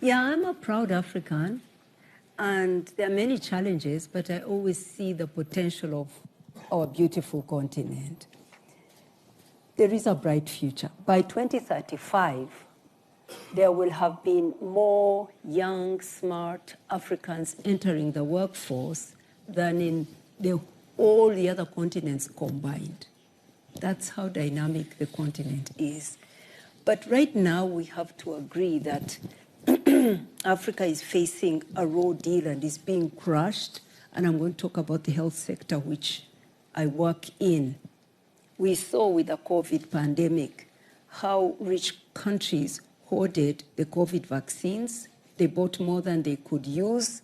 Yeah, I'm a proud African, and there are many challenges, but I always see the potential of our beautiful continent. There is a bright future. By 2035, there will have been more young, smart Africans entering the workforce than in all the other continents combined. That's how dynamic the continent is. But right now, we have to agree that Africa is facing a raw deal and is being crushed. And I'm going to talk about the health sector, which I work in. We saw with the COVID pandemic how rich countries hoarded the COVID vaccines. They bought more than they could use.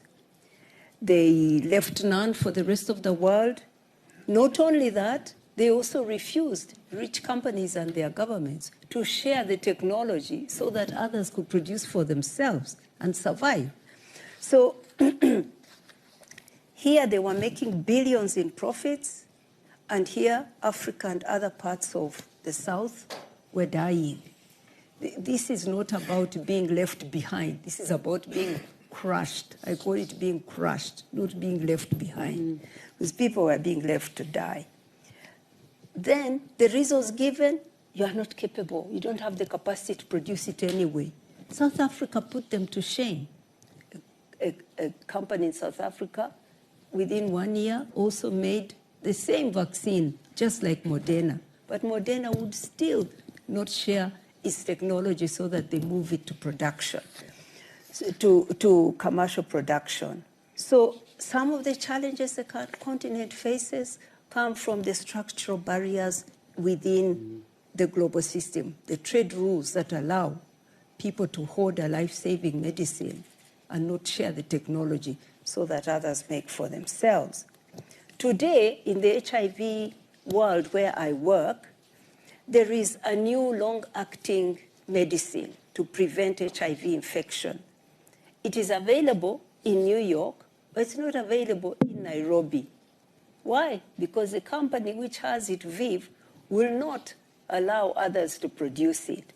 They left none for the rest of the world. Not only that, they also refused rich companies and their governments to share the technology so that others could produce for themselves and survive. So here they were making billions in profits, and here Africa and other parts of the South were dying. This is not about being left behind. This is about being crushed. I call it being crushed, not being left behind, because people were being left to die. Then the reasons given, you are not capable. You don't have the capacity to produce it anyway. South Africa put them to shame. A company in South Africa, within 1 year, also made the same vaccine, just like Moderna. But Moderna would still not share its technology so that they move it to production, to commercial production. So some of the challenges the continent faces come from the structural barriers within the global system, the trade rules that allow people to hoard a life-saving medicine and not share the technology so that others make for themselves. Today, in the HIV world where I work, there is a new long-acting medicine to prevent HIV infection. It is available in New York, but it's not available in Nairobi. Why? Because the company which has it, Viv, will not allow others to produce it.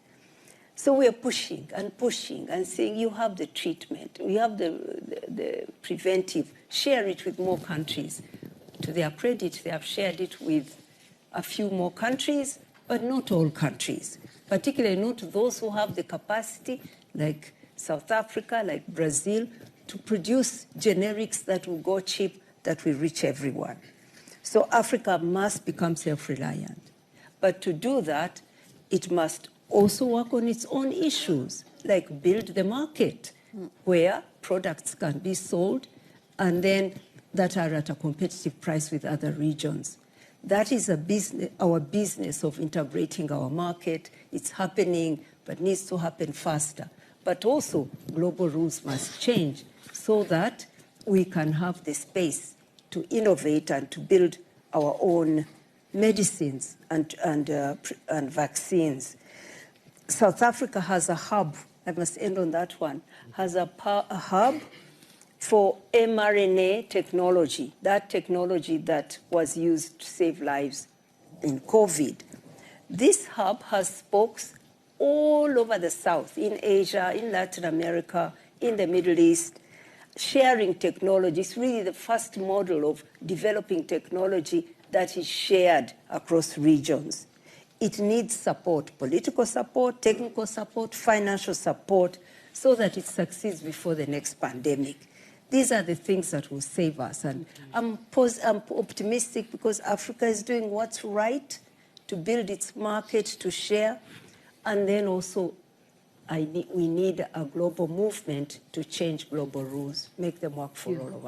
So we are pushing and saying, you have the treatment, we have the preventive, share it with more countries. To their credit, they have shared it with a few more countries, but not all countries, particularly not those who have the capacity, like South Africa, like Brazil, to produce generics that will go cheap, that will reach everyone. So Africa must become self-reliant. But to do that, it must also work on its own issues, like build the market where products can be sold and then that are at a competitive price with other regions. That is our business of integrating our market. It's happening, but needs to happen faster. But also, global rules must change so that we can have the space to innovate and to build our own medicines and vaccines. South Africa has a hub, I must end on that one, has a hub for mRNA technology, that technology that was used to save lives in COVID. This hub has spokes all over the South, in Asia, in Latin America, in the Middle East, sharing technology. It's really the first model of developing technology that is shared across regions. It needs support, political support, technical support, financial support, so that it succeeds before the next pandemic. These are the things that will save us. And I'm optimistic because Africa is doing what's right to build its market, to share. And then also, we need a global movement to change global rules, make them work for all of us.